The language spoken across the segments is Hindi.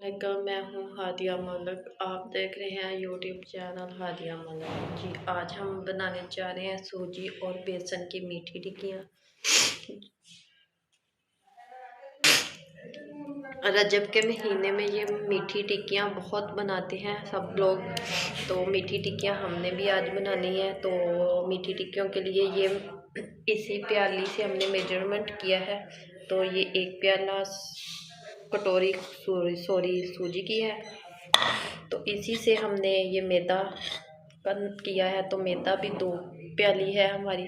वालेकुम, मैं हूँ हादिया मलिक। आप देख रहे हैं यूट्यूब चैनल हादिया मलिक जी। आज हम बनाने जा रहे हैं सूजी और बेसन की मीठी टिक्कियाँ। रजब के महीने में ये मीठी टिक्कियाँ बहुत बनाते हैं सब लोग। तो मीठी टिक्कियाँ हमने भी आज बनानी है। तो मीठी टिक्कियों के लिए ये इसी प्याली से हमने मेजरमेंट किया है। तो ये एक प्याला कटोरी सॉरी सूजी की है। तो इसी से हमने ये मैदा किया है। तो मैदा भी 2 प्याली है हमारी।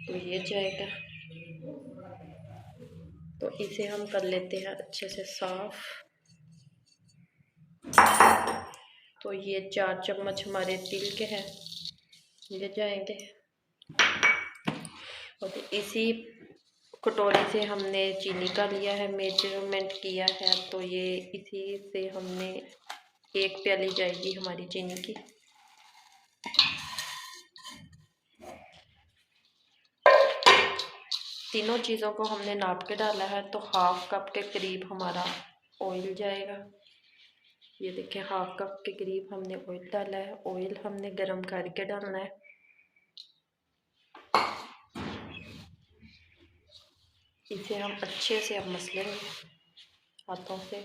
तो ये जाएगा। तो इसे हम कर लेते हैं अच्छे से साफ। तो ये 4 चम्मच हमारे तिल के हैं, ये जाएंगे। और इसी कटोरी से हमने चीनी का लिया है, मेजरमेंट किया है। तो ये इसी से हमने 1 प्याली जाएगी हमारी चीनी की। तीनों चीज़ों को हमने नाप के डाला है। तो हाफ कप के करीब हमारा ऑयल जाएगा। ये देखिए, हाफ कप के करीब हमने ऑयल डाला है। ऑयल हमने गरम करके डालना है। इसे हम अच्छे से अब मस लेंगे हाथों से।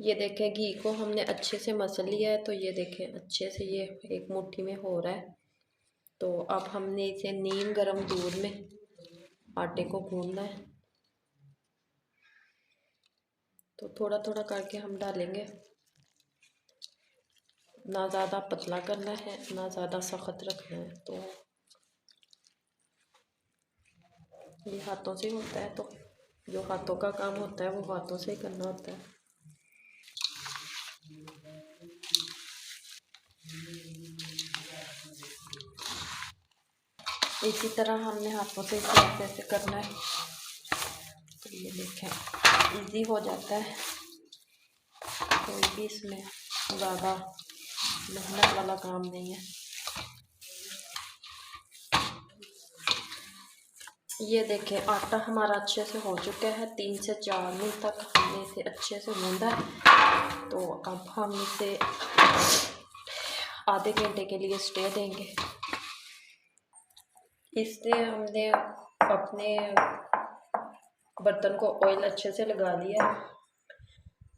ये देखें, घी को हमने अच्छे से मसल लिया है। तो ये देखें, अच्छे से ये एक मुट्ठी में हो रहा है। तो अब हमने इसे नीम गरम दूध में आटे को गूंदना है। तो थोड़ा थोड़ा करके हम डालेंगे, ना ज़्यादा पतला करना है ना ज़्यादा सख्त रखना है। तो ये हाथों से होता है। तो जो हाथों का काम होता है वो हाथों से ही करना होता है। इसी तरह हमने हाथों से इसे ऐसे करना है। तो ये देखें, इजी हो जाता है। कोई भी इसमें ज़्यादा मेहनत वाला काम नहीं है। ये देखें, आटा हमारा अच्छे से हो चुका है। 3 से 4 मिनट तक हमने इसे अच्छे से गूंदा है। तो अब हम इसे आधे घंटे के लिए स्टे देंगे। इससे हमने अपने बर्तन को ऑयल अच्छे से लगा लिया है।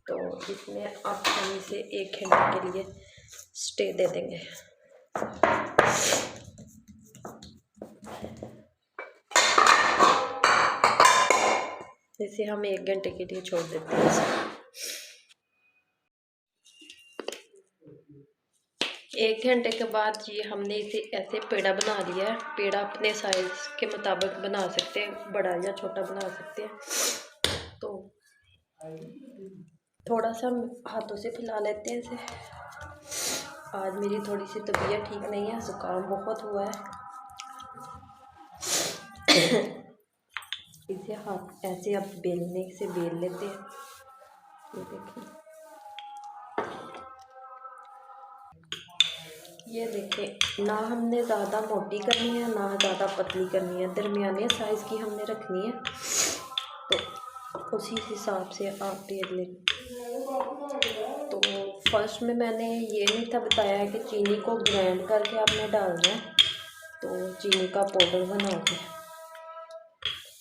तो इसमें अब हम इसे 1 घंटे के लिए स्टे दे देंगे। इसे हम 1 घंटे के लिए छोड़ देते हैं। 1 घंटे के बाद ये हमने इसे ऐसे पेड़ा बना लिया है। पेड़ा अपने साइज के मुताबिक बना सकते हैं, बड़ा या छोटा बना सकते हैं। तो थोड़ा सा हाथों से फैला लेते हैं इसे। आज मेरी थोड़ी सी तबीयत ठीक नहीं है, जुकाम बहुत हुआ है। इसे हाथ ऐसे अब बेलने से बेल लेते हैं। ये देखिए, ये देखें, ना हमने ज़्यादा मोटी करनी है ना ज़्यादा पतली करनी है, दरमियाने साइज़ की हमने रखनी है। तो उसी हिसाब से आप बेल लें। तो फर्स्ट में मैंने ये नहीं था बताया है कि चीनी को ग्राइंड करके आपने डालना है। तो चीनी का पाउडर बना के,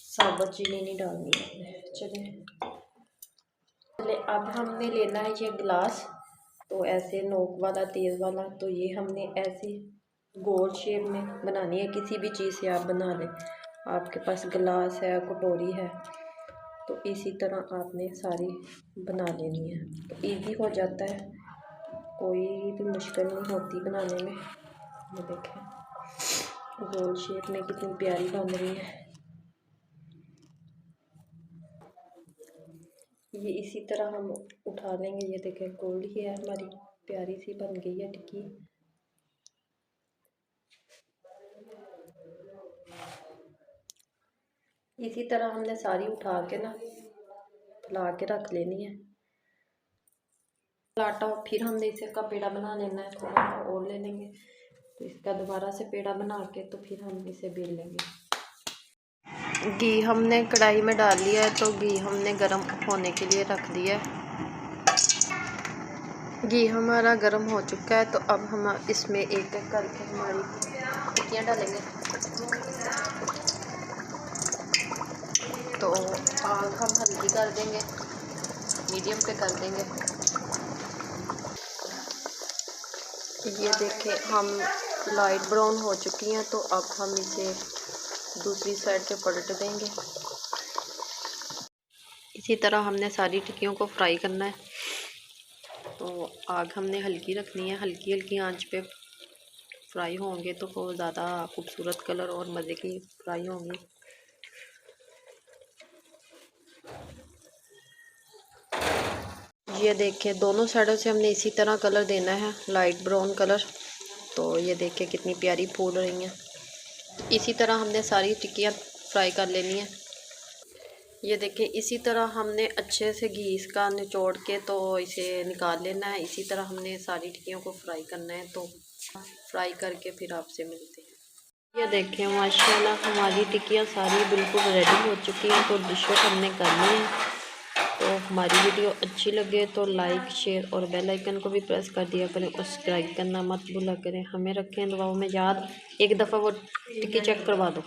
साबुत चीनी नहीं डालनी है। चले अब हमने लेना है ये गिलास। तो ऐसे नोक वाला, तेज़ वाला। तो ये हमने ऐसे गोल शेप में बनानी है। किसी भी चीज़ से आप बना लें, आपके पास गिलास है, कटोरी है। तो इसी तरह आपने सारी बना लेनी है। तो इजी हो जाता है, कोई भी मुश्किल नहीं होती बनाने में। ये देखें, गोल शेप में कितनी प्यारी बन रही है। ये इसी तरह हम उठा लेंगे। ये देखें, गोल ही है हमारी, प्यारी सी बन गई है टिक्की। इसी तरह हमने सारी उठा के ना फैला के रख लेनी है। आटा फिर हमने इसे का पेड़ा बना लेना है, थोड़ा सा और ले लेंगे। तो इसका दोबारा से पेड़ा बना के तो फिर हम इसे बेल लेंगे। घी हमने कढ़ाई में डाल लिया है, तो घी हमने गरम होने के लिए रख दिया है। घी हमारा गरम हो चुका है, तो अब हम इसमें एक एक करके हमारी टिक्कियाँ डालेंगे। तो आग हम हल्की कर देंगे, मीडियम पे कर देंगे। ये देखें हम लाइट ब्राउन हो चुकी हैं, तो अब हम इसे दूसरी साइड पे पलट देंगे। इसी तरह हमने सारी टिक्कियों को फ्राई करना है। तो आग हमने हल्की रखनी है, हल्की हल्की आंच पे फ्राई होंगे तो वो ज़्यादा खूबसूरत कलर और मज़े की फ्राई होंगी। ये देखिए दोनों साइडों से हमने इसी तरह कलर देना है, लाइट ब्राउन कलर। तो ये देखिए कितनी प्यारी फूल रही हैं। इसी तरह हमने सारी टिक्कियाँ फ्राई कर लेनी है। ये देखिए इसी तरह हमने अच्छे से घी इसका निचोड़ के तो इसे निकाल लेना है। इसी तरह हमने सारी टिक्कियों को फ्राई करना है। तो फ्राई करके फिर आपसे मिलते हैं। ये देखिए माशाल्लाह हमारी टिक्कियाँ सारी बिल्कुल रेडी हो चुकी हैं। तो डिश आउट हमने करनी है। तो हमारी वीडियो अच्छी लगे तो लाइक शेयर और बेल आइकन को भी प्रेस कर दिया करें और सब्सक्राइब करना मत भूला करें। हमें रखें दुआओं में याद। एक दफ़ा वो टिक्की चेक करवा दो।